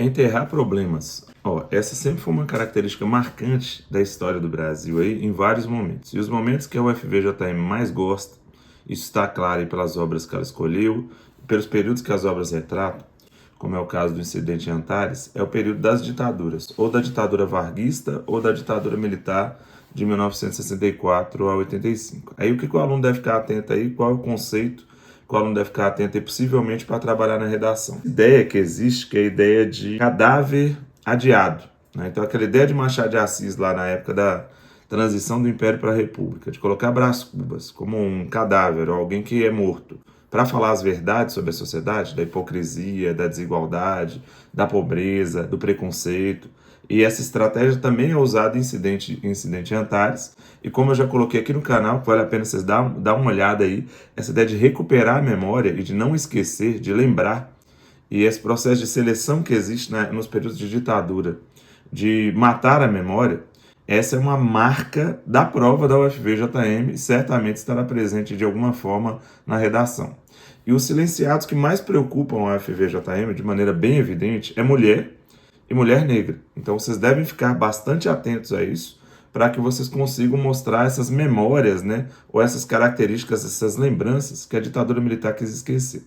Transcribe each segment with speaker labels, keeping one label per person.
Speaker 1: Enterrar problemas. Ó, essa sempre foi uma característica marcante da história do Brasil aí, em vários momentos. E os momentos que a UFVJM mais gosta, isso está claro aí pelas obras que ela escolheu, pelos períodos que as obras retratam, como é o caso do incidente em Antares, é o período das ditaduras, ou da ditadura varguista ou da ditadura militar de 1964 a 85. Aí o que o aluno deve ficar atento aí, qual é o conceito que o aluno deve ficar atento aí, possivelmente para trabalhar na redação. A ideia que existe, que é a ideia de cadáver adiado, né? Então aquela ideia de Machado de Assis lá na época da transição do Império para a República, de colocar Brás Cubas como um cadáver, ou alguém que é morto, para falar as verdades sobre a sociedade, da hipocrisia, da desigualdade, da pobreza, do preconceito. E essa estratégia também é usada em Incidente em Antares. E como eu já coloquei aqui no canal, vale a pena vocês dar uma olhada aí, essa ideia de recuperar a memória e de não esquecer, de lembrar. E esse processo de seleção que existe nos períodos de ditadura, de matar a memória, essa é uma marca da prova da UFVJM e certamente estará presente de alguma forma na redação. E os silenciados que mais preocupam a UFVJM, de maneira bem evidente, é mulher e mulher negra. Então vocês devem ficar bastante atentos a isso, para que vocês consigam mostrar essas memórias, né, ou essas características, essas lembranças que a ditadura militar quis esquecer.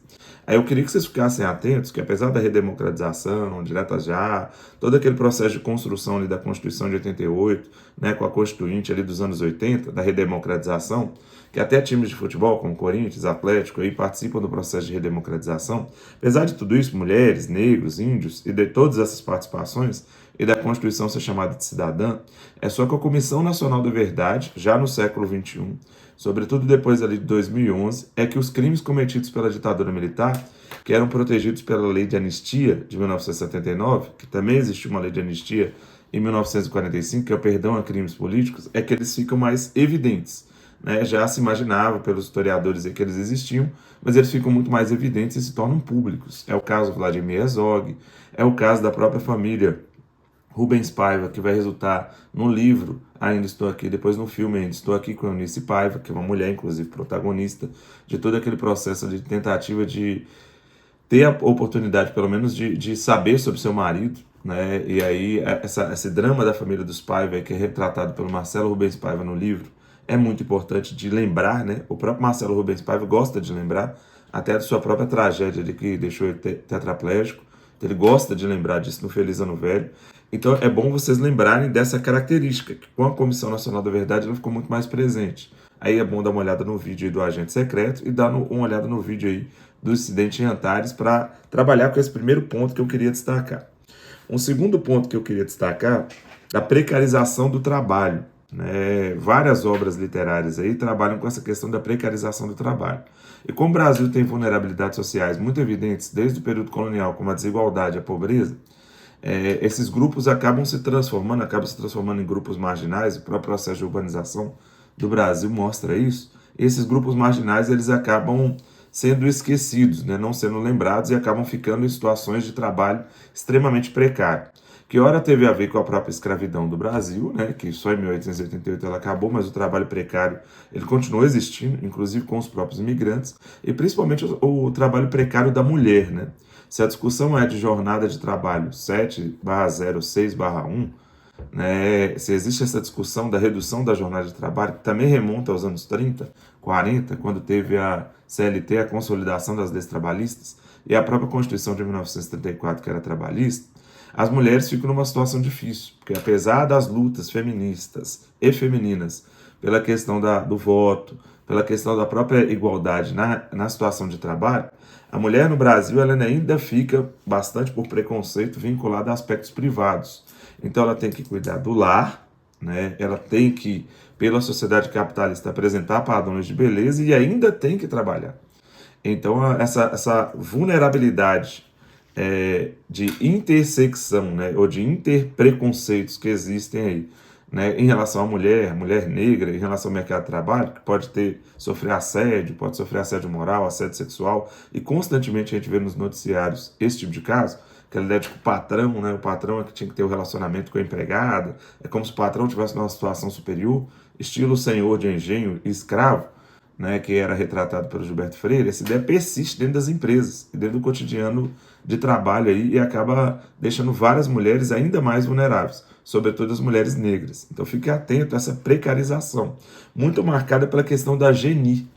Speaker 1: Aí eu queria que vocês ficassem atentos que apesar da redemocratização, direta já, todo aquele processo de construção ali da Constituição de 88, né, com a Constituinte ali dos anos 80, da redemocratização, que até times de futebol como Corinthians, Atlético aí participam do processo de redemocratização. Apesar de tudo isso, mulheres, negros, índios e de todas essas participações e da Constituição ser chamada de cidadã, é só que a Comissão Nacional da Verdade, já no século XXI, sobretudo depois ali de 2011, é que os crimes cometidos pela ditadura militar, que eram protegidos pela Lei de Anistia de 1979, que também existiu uma Lei de Anistia em 1945, que é o perdão a crimes políticos, é que eles ficam mais evidentes. Né? Já se imaginava pelos historiadores que eles existiam, mas eles ficam muito mais evidentes e se tornam públicos. É o caso do Vladimir Herzog, é o caso da própria família Rubens Paiva, que vai resultar no livro Ainda Estou Aqui, depois no filme Ainda Estou Aqui, com a Eunice Paiva, que é uma mulher, inclusive, protagonista de todo aquele processo de tentativa de ter a oportunidade, pelo menos, de saber sobre seu marido, né? E aí, esse drama da família dos Paiva, que é retratado pelo Marcelo Rubens Paiva no livro, é muito importante de lembrar, né? O próprio Marcelo Rubens Paiva gosta de lembrar, até da sua própria tragédia de que deixou ele tetraplégico. Então, ele gosta de lembrar disso no Feliz Ano Velho. Então é bom vocês lembrarem dessa característica, que com a Comissão Nacional da Verdade ela ficou muito mais presente. Aí é bom dar uma olhada no vídeo aí do Agente Secreto e dar uma olhada no vídeo aí do incidente em Antares para trabalhar com esse primeiro ponto que eu queria destacar. Um segundo ponto que eu queria destacar, da precarização do trabalho. Né? Várias obras literárias aí trabalham com essa questão da precarização do trabalho. E como o Brasil tem vulnerabilidades sociais muito evidentes desde o período colonial, como a desigualdade e a pobreza, esses grupos acabam se transformando em grupos marginais. O próprio processo de urbanização do Brasil mostra isso. Esses grupos marginais eles acabam sendo esquecidos, né, não sendo lembrados e acabam ficando em situações de trabalho extremamente precário, que ora teve a ver com a própria escravidão do Brasil, né, que só em 1888 ela acabou, mas o trabalho precário ele continuou existindo, inclusive com os próprios imigrantes, e principalmente o trabalho precário da mulher. Né? Se a discussão é de jornada de trabalho 7/0, 6/1, né, se existe essa discussão da redução da jornada de trabalho, que também remonta aos anos 30, 40, quando teve a CLT, a consolidação das leis trabalhistas, e a própria Constituição de 1934, que era trabalhista, as mulheres ficam numa situação difícil, porque apesar das lutas feministas e femininas pela questão do voto, pela questão da própria igualdade na situação de trabalho, a mulher no Brasil ela ainda fica bastante por preconceito vinculada a aspectos privados. Então ela tem que cuidar do lar, né? Ela tem que, pela sociedade capitalista, apresentar padrões de beleza e ainda tem que trabalhar. Então essa vulnerabilidade de intersecção, né? Ou de interpreconceitos que existem aí, né? Em relação à mulher negra, em relação ao mercado de trabalho, que pode sofrer assédio, pode sofrer assédio moral, assédio sexual, e constantemente a gente vê nos noticiários esse tipo de caso, aquela ideia de que o patrão, né, o patrão é que tinha que ter o relacionamento com a empregada, é como se o patrão tivesse numa situação superior, estilo senhor de engenho e escravo, né, que era retratado pelo Gilberto Freire, essa ideia persiste dentro das empresas e dentro do cotidiano de trabalho aí e acaba deixando várias mulheres ainda mais vulneráveis, sobretudo as mulheres negras. Então fique atento a essa precarização, muito marcada pela questão da Geni,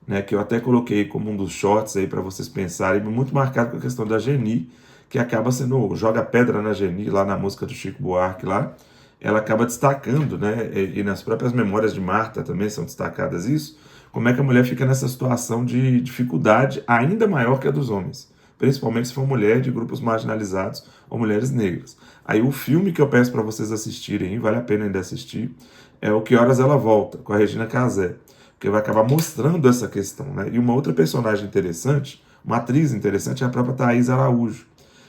Speaker 1: né, que eu até coloquei como um dos shorts aí para vocês pensarem, muito marcado com a questão da Geni, que acaba sendo joga pedra na Geni, lá na música do Chico Buarque lá, ela acaba destacando, né, e nas próprias memórias de Marta também são destacadas isso, como é que a mulher fica nessa situação de dificuldade ainda maior que a dos homens, principalmente se for mulher de grupos marginalizados ou mulheres negras. Aí o filme que eu peço para vocês assistirem, vale a pena ainda assistir, é O Que Horas Ela Volta, com a Regina Casé, porque vai acabar mostrando essa questão, né? E uma outra personagem interessante, uma atriz interessante, é a própria Thaís Araújo,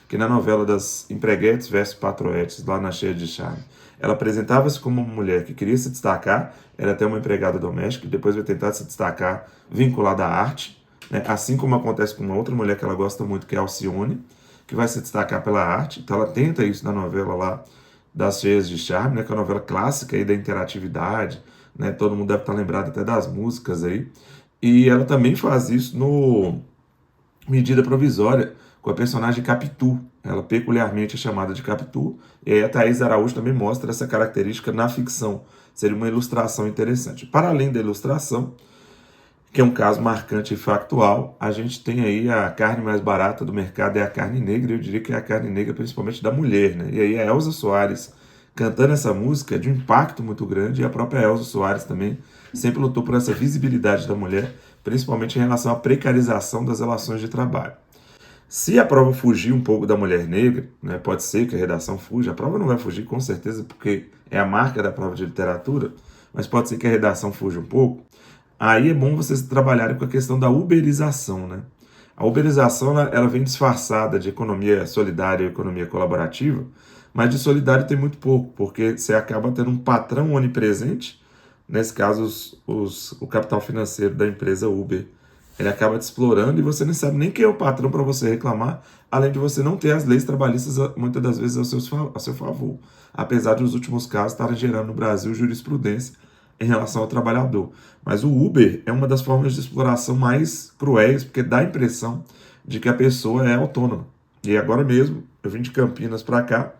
Speaker 1: que na novela das Empreguetes versus Patroetes, lá na Cheia de Charme, ela apresentava-se como uma mulher que queria se destacar, era até uma empregada doméstica, e depois vai tentar se destacar vinculada à arte, né? Assim como acontece com uma outra mulher que ela gosta muito, que é a Alcione, que vai se destacar pela arte. Então ela tenta isso na novela lá das Cheias de Charme, né? Que é uma novela clássica aí da interatividade, né? Todo mundo deve estar lembrado até das músicas aí. E ela também faz isso no Medida Provisória, com a personagem Capitu. Ela peculiarmente é chamada de Capitu. E aí a Thaís Araújo também mostra essa característica na ficção. Seria uma ilustração interessante. Para além da ilustração, que é um caso marcante e factual, a gente tem aí a carne mais barata do mercado é a carne negra, e eu diria que é a carne negra principalmente da mulher, né? E aí a Elza Soares cantando essa música é de um impacto muito grande, e a própria Elza Soares também sempre lutou por essa visibilidade da mulher, principalmente em relação à precarização das relações de trabalho. Se a prova fugir um pouco da mulher negra, né, pode ser que a redação fuja, a prova não vai fugir com certeza, porque é a marca da prova de literatura, mas pode ser que a redação fuja um pouco. Aí é bom vocês trabalharem com a questão da uberização, né? A uberização ela vem disfarçada de economia solidária e economia colaborativa, mas de solidário tem muito pouco, porque você acaba tendo um patrão onipresente, nesse caso o capital financeiro da empresa Uber, ele acaba te explorando e você não sabe nem quem é o patrão para você reclamar, além de você não ter as leis trabalhistas muitas das vezes a seu favor, apesar de os últimos casos estarem gerando no Brasil jurisprudência em relação ao trabalhador. Mas o Uber é uma das formas de exploração mais cruéis, porque dá a impressão de que a pessoa é autônoma. E agora mesmo, eu vim de Campinas para cá,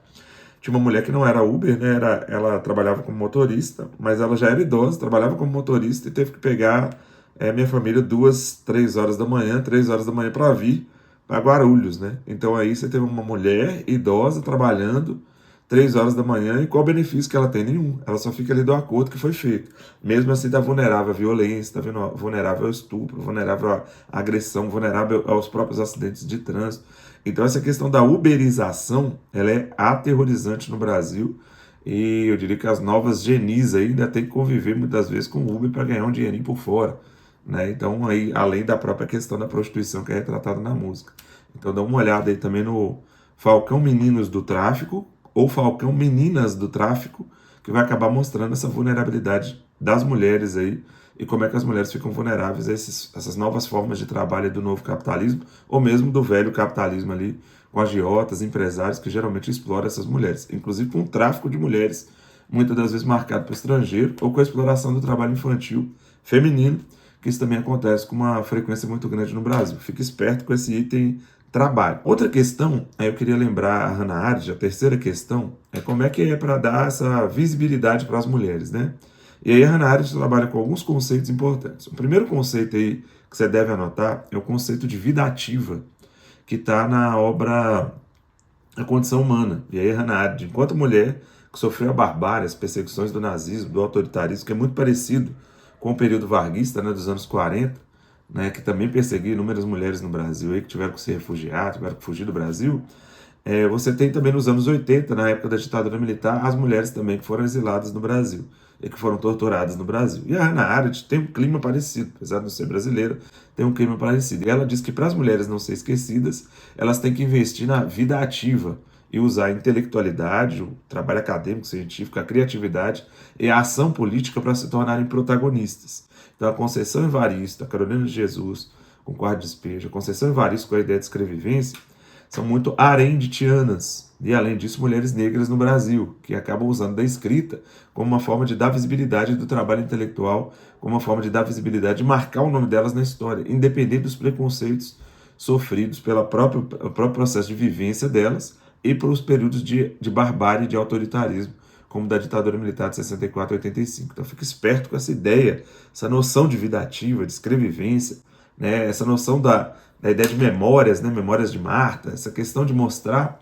Speaker 1: tinha uma mulher que não era Uber, né? Ela trabalhava como motorista, mas ela já era idosa, trabalhava como motorista e teve que pegar minha família 2, 3 horas da manhã, 3 horas da manhã para vir para Guarulhos, né? Então aí você teve uma mulher idosa trabalhando 3 horas da manhã, e qual o benefício que ela tem? Nenhum. Ela só fica ali do acordo que foi feito. Mesmo assim, está vulnerável à violência, está vulnerável ao estupro, vulnerável à agressão, vulnerável aos próprios acidentes de trânsito. Então, essa questão da uberização, ela é aterrorizante no Brasil, e eu diria que as novas genis aí ainda têm que conviver muitas vezes com o Uber para ganhar um dinheirinho por fora, né? Então, aí, além da própria questão da prostituição que é retratada na música. Então, dá uma olhada aí também no Falcão Meninos do Tráfico, ou Falcão Meninas do Tráfico, que vai acabar mostrando essa vulnerabilidade das mulheres aí, e como é que as mulheres ficam vulneráveis a essas novas formas de trabalho do novo capitalismo, ou mesmo do velho capitalismo ali, com agiotas, empresários que geralmente exploram essas mulheres, inclusive com o tráfico de mulheres, muitas das vezes marcado para o estrangeiro, ou com a exploração do trabalho infantil feminino, que isso também acontece com uma frequência muito grande no Brasil. Fique esperto com esse item trabalho. Outra questão, aí eu queria lembrar a Hannah Arendt, a terceira questão, é como é que é para dar essa visibilidade para as mulheres, né? E aí a Hannah Arendt trabalha com alguns conceitos importantes. O primeiro conceito aí que você deve anotar é o conceito de vida ativa, que está na obra A Condição Humana. E aí a Hannah Arendt, enquanto mulher que sofreu a barbárie, as perseguições do nazismo, do autoritarismo, que é muito parecido com o período varguista, né, dos anos 40, né, que também perseguiu inúmeras mulheres no Brasil aí, que tiveram que se refugiar, tiveram que fugir do Brasil. Você tem também nos anos 80, na época da ditadura militar, as mulheres também que foram exiladas no Brasil e que foram torturadas no Brasil. E a Hannah Arendt tem um clima parecido, apesar de não ser brasileira, tem um clima parecido. E ela diz que para as mulheres não serem esquecidas, elas têm que investir na vida ativa e usar a intelectualidade, o trabalho acadêmico, científico, a criatividade e a ação política para se tornarem protagonistas. Então, a Conceição Evaristo, a Carolina de Jesus, com o Quarto Despejo, a Conceição Evaristo com a ideia de escrevivência, são muito arendtianas. E, além disso, mulheres negras no Brasil, que acabam usando da escrita como uma forma de dar visibilidade do trabalho intelectual como uma forma de dar visibilidade, de marcar o nome delas na história, independente dos preconceitos sofridos pelo próprio processo de vivência delas e pelos períodos de barbárie e de autoritarismo, como da ditadura militar de 64 a 85. Então fica esperto com essa ideia, essa noção de vida ativa, de escrevivência, né? Essa noção da ideia de memórias, né? Memórias de Marta, essa questão de mostrar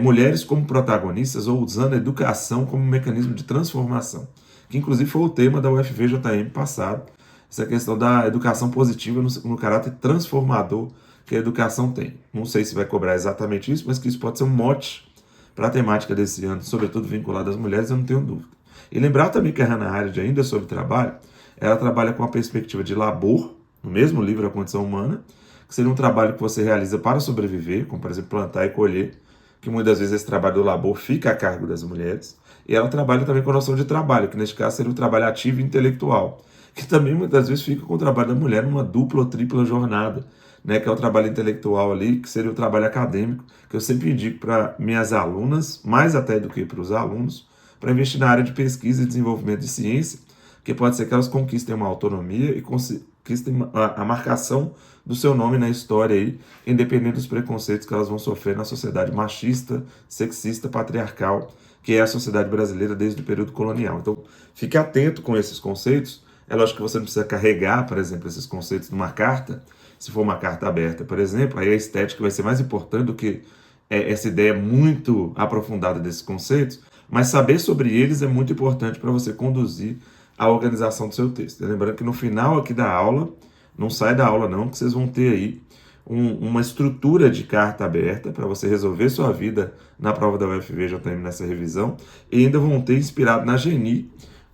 Speaker 1: mulheres como protagonistas ou usando a educação como mecanismo de transformação, que inclusive foi o tema da UFVJM passado, essa questão da educação positiva no caráter transformador que a educação tem. Não sei se vai cobrar exatamente isso, mas que isso pode ser um mote para a temática desse ano, sobretudo vinculada às mulheres, eu não tenho dúvida. E lembrar também que a Hannah Arendt, ainda sobre trabalho, ela trabalha com a perspectiva de labor, no mesmo livro A Condição Humana, que seria um trabalho que você realiza para sobreviver, como por exemplo plantar e colher, que muitas vezes esse trabalho do labor fica a cargo das mulheres. E ela trabalha também com a noção de trabalho, que neste caso seria o trabalho ativo e intelectual, que também muitas vezes fica com o trabalho da mulher numa dupla ou tripla jornada, né, que é o trabalho intelectual ali, que seria o trabalho acadêmico, que eu sempre indico para minhas alunas, mais até do que para os alunos, para investir na área de pesquisa e desenvolvimento de ciência, que pode ser que elas conquistem uma autonomia e conquistem a marcação do seu nome na história aí, independente dos preconceitos que elas vão sofrer na sociedade machista, sexista, patriarcal, que é a sociedade brasileira desde o período colonial. Então, fique atento com esses conceitos. É lógico que você não precisa carregar, por exemplo, esses conceitos numa carta. Se for uma carta aberta, por exemplo, aí a estética vai ser mais importante do que essa ideia muito aprofundada desses conceitos, mas saber sobre eles é muito importante para você conduzir a organização do seu texto. Lembrando que no final aqui da aula, não sai da aula não, que vocês vão ter aí uma estrutura de carta aberta para você resolver sua vida na prova da UFVJM nessa revisão, e ainda vão ter inspirado na Geni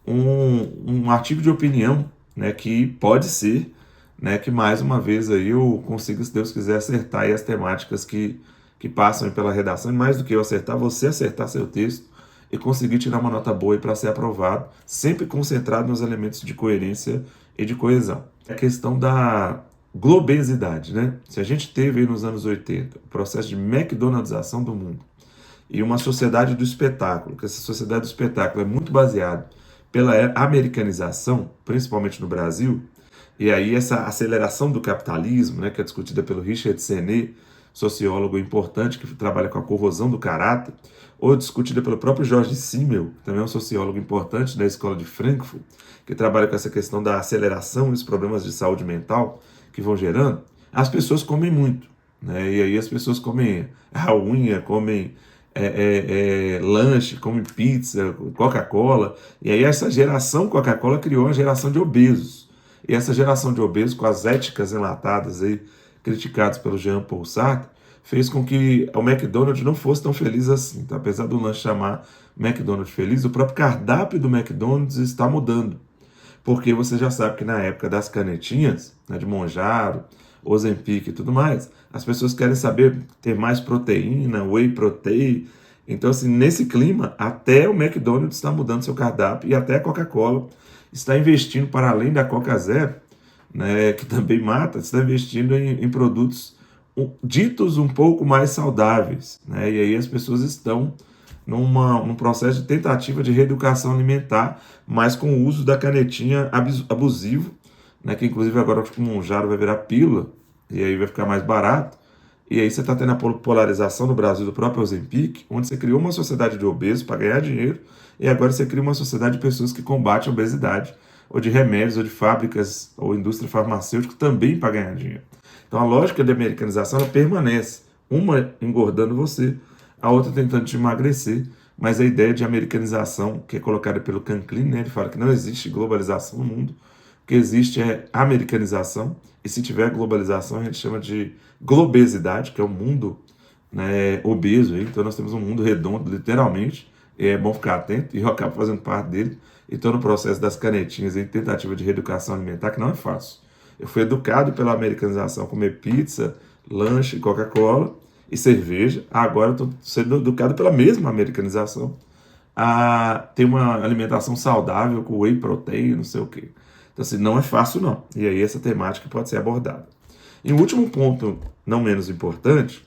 Speaker 1: um artigo de opinião, né, que pode ser, né, que mais uma vez aí eu consiga, se Deus quiser, acertar aí as temáticas que passam pela redação, e mais do que eu acertar, você acertar seu texto e conseguir tirar uma nota boa para ser aprovado, sempre concentrado nos elementos de coerência e de coesão. A questão da globesidade, né? Se a gente teve aí nos anos 80 o processo de McDonaldização do mundo e uma sociedade do espetáculo, que essa sociedade do espetáculo é muito baseada pela americanização, principalmente no Brasil, e aí essa aceleração do capitalismo, né, que é discutida pelo Richard Sennett, sociólogo importante que trabalha com a corrosão do caráter, ou discutida pelo próprio George Simmel, que também é um sociólogo importante da escola de Frankfurt, que trabalha com essa questão da aceleração e os problemas de saúde mental que vão gerando, as pessoas comem muito, né? E aí as pessoas comem a unha, comem lanche, comem pizza, Coca-Cola, e aí essa geração Coca-Cola criou uma geração de obesos. E essa geração de obesos, com as éticas enlatadas aí, criticadas pelo Jean-Paul Sartre, fez com que o McDonald's não fosse tão feliz assim. Então, apesar do lanche chamar McDonald's feliz, o próprio cardápio do McDonald's está mudando. Porque você já sabe que na época das canetinhas, né, de Monjaro, Ozempic e tudo mais, as pessoas querem saber ter mais proteína, whey protein. Então, assim, nesse clima, até o McDonald's está mudando seu cardápio e até a Coca-Cola está investindo, para além da Coca Zero, né, que também mata, está investindo em produtos ditos um pouco mais saudáveis, né? E aí as pessoas estão num processo de tentativa de reeducação alimentar, mas com o uso da canetinha abusivo, né? Que inclusive agora o Monjaro vai virar pílula, e aí vai ficar mais barato, e aí você está tendo a polarização no Brasil do próprio Ozempic, onde você criou uma sociedade de obesos para ganhar dinheiro, e agora você cria uma sociedade de pessoas que combatem a obesidade, ou de remédios, ou de fábricas, ou indústria farmacêutica também para ganhar dinheiro. Então a lógica da americanização ela permanece, uma engordando você, a outra tentando te emagrecer, mas a ideia de americanização, que é colocada pelo Canclin, né, ele fala que não existe globalização no mundo, o que existe é americanização, e se tiver globalização a gente chama de globesidade, que é o mundo, né, obeso, então nós temos um mundo redondo, literalmente, e é bom ficar atento, e eu acabo fazendo parte dele, e estou no processo das canetinhas em tentativa de reeducação alimentar, que não é fácil. Eu fui educado pela americanização, comer pizza, lanche, Coca-Cola e cerveja. Agora estou sendo educado pela mesma americanização a ter uma alimentação saudável com whey protein, não sei o quê. Então, assim, não é fácil, não. E aí essa temática pode ser abordada. E o último ponto, não menos importante,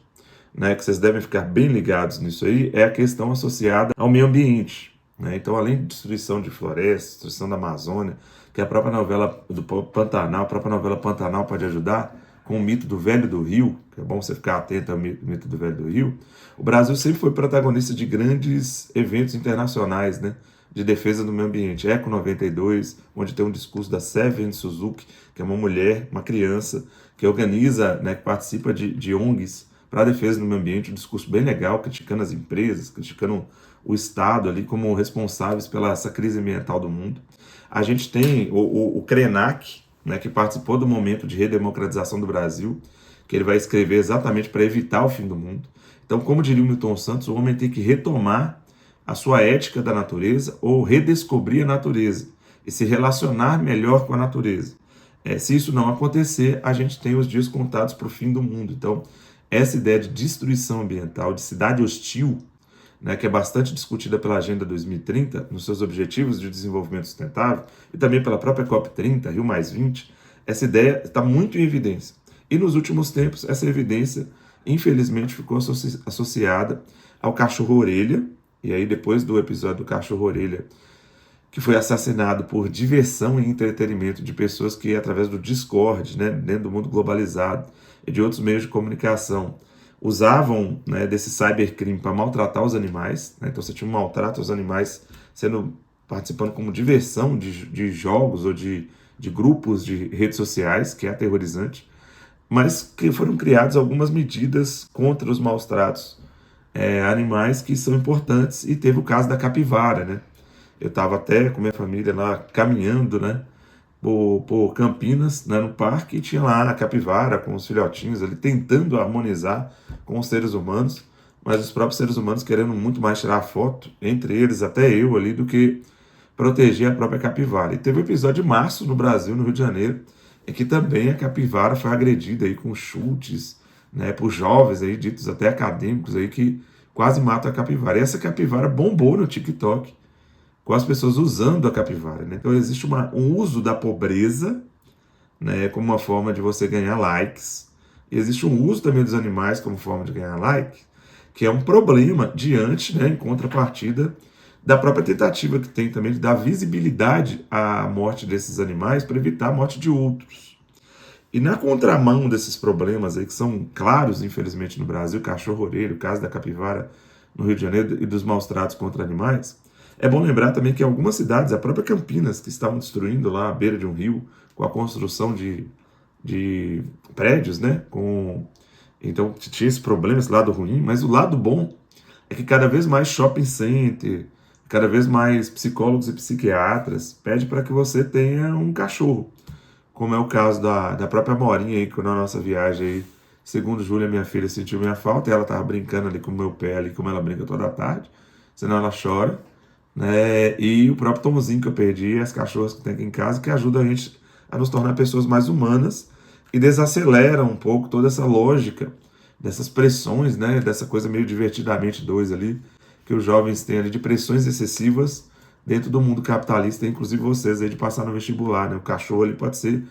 Speaker 1: né, que vocês devem ficar bem ligados nisso aí, é a questão associada ao meio ambiente. né? Então, além de destruição de florestas, destruição da Amazônia, que a própria novela do Pantanal, a própria novela Pantanal pode ajudar, com o mito do Velho do Rio, que é bom você ficar atento ao mito do Velho do Rio, o Brasil sempre foi protagonista de grandes eventos internacionais, né, de defesa do meio ambiente. Eco 92, onde tem um discurso da Seven Suzuki, que é uma mulher, uma criança, que organiza, né, que participa de ONGs para a defesa do meio ambiente, um discurso bem legal, criticando as empresas, criticando o Estado ali como responsáveis pela essa crise ambiental do mundo. A gente tem o Krenak, né, que participou do momento de redemocratização do Brasil, que ele vai escrever exatamente para evitar o fim do mundo. Então, como diria o Milton Santos, o homem tem que retomar a sua ética da natureza ou redescobrir a natureza e se relacionar melhor com a natureza. Se isso não acontecer, a gente tem os dias contados para o fim do mundo. Então, essa ideia de destruição ambiental, de cidade hostil, né, que é bastante discutida pela Agenda 2030, nos seus Objetivos de Desenvolvimento Sustentável, e também pela própria COP30, Rio+20, essa ideia está muito em evidência. E nos últimos tempos, essa evidência, infelizmente, ficou associada ao cachorro-orelha, e aí depois do episódio do cachorro-orelha, que foi assassinado por diversão e entretenimento de pessoas que, através do Discord, né, dentro do mundo globalizado, e de outros meios de comunicação, usavam, né, desse cybercrime para maltratar os animais, né? Então você tinha um maltrato aos animais participando como diversão de jogos ou de grupos de redes sociais, que é aterrorizante, mas que foram criadas algumas medidas contra os maus tratos animais que são importantes, e teve o caso da capivara, né? Eu estava até com minha família lá caminhando, né, por Campinas, né, no parque, e tinha lá a capivara com os filhotinhos ali tentando harmonizar com os seres humanos, mas os próprios seres humanos querendo muito mais tirar foto, entre eles até eu ali, do que proteger a própria capivara. E teve um episódio de março no Brasil, no Rio de Janeiro, em que também a capivara foi agredida aí com chutes, né, por jovens aí, ditos até acadêmicos aí, que quase matam a capivara. E essa capivara bombou no TikTok, com as pessoas usando a capivara, né? Então existe um uso da pobreza, né, como uma forma de você ganhar likes. E existe um uso também dos animais como forma de ganhar like, que é um problema diante, né, em contrapartida da própria tentativa que tem também de dar visibilidade à morte desses animais para evitar a morte de outros. E na contramão desses problemas aí, que são claros, infelizmente, no Brasil, cachorro-orelha, o caso da capivara no Rio de Janeiro e dos maus tratos contra animais, é bom lembrar também que algumas cidades, a própria Campinas, que estavam destruindo lá à beira de um rio, com a construção de prédios, né? Então tinha esse problema, esse lado ruim, mas o lado bom é que cada vez mais shopping center, cada vez mais psicólogos e psiquiatras pedem para que você tenha um cachorro, como é o caso da própria Morinha aí, que na nossa viagem aí, segundo Júlia, minha filha, sentiu minha falta, e ela estava brincando ali com o meu pé, ali, como ela brinca toda a tarde, senão ela chora, né? E o próprio Tomzinho que eu perdi, as cachorras que tem aqui em casa, que ajudam a gente a nos tornar pessoas mais humanas e desacelera um pouco toda essa lógica dessas pressões, né? Dessa coisa meio divertidamente dois ali, que os jovens têm ali, de pressões excessivas dentro do mundo capitalista, inclusive vocês aí, de passar no vestibular, né? O cachorro ali pode ser,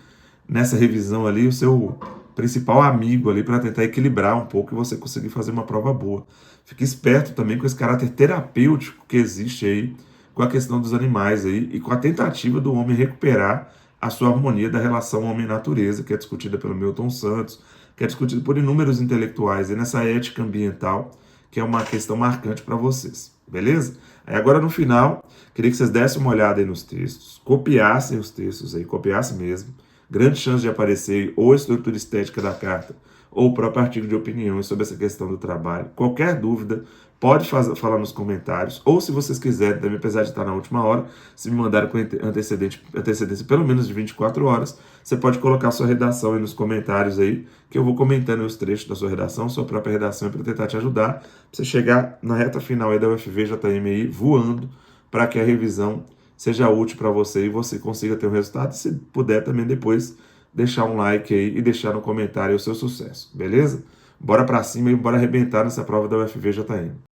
Speaker 1: nessa revisão ali, o seu principal amigo ali para tentar equilibrar um pouco e você conseguir fazer uma prova boa. Fique esperto também com esse caráter terapêutico que existe aí com a questão dos animais aí e com a tentativa do homem recuperar a sua harmonia da relação homem-natureza, que é discutida pelo Milton Santos, que é discutida por inúmeros intelectuais e nessa ética ambiental, que é uma questão marcante para vocês, beleza? Aí agora no final, queria que vocês dessem uma olhada aí nos textos, copiassem os textos aí, copiassem mesmo, grande chance de aparecer ou a estrutura estética da carta ou o próprio artigo de opiniões sobre essa questão do trabalho. Qualquer dúvida, pode falar nos comentários, ou se vocês quiserem, também, apesar de estar na última hora, se me mandarem com antecedência pelo menos de 24 horas, você pode colocar sua redação aí nos comentários aí, que eu vou comentando os trechos da sua redação, sua própria redação, para tentar te ajudar, para você chegar na reta final aí da UFV-JM aí, voando, para que a revisão seja útil para você e você consiga ter um resultado. Se puder também depois deixar um like aí e deixar no comentário o seu sucesso, beleza? Bora para cima e bora arrebentar nessa prova da UFV-JM.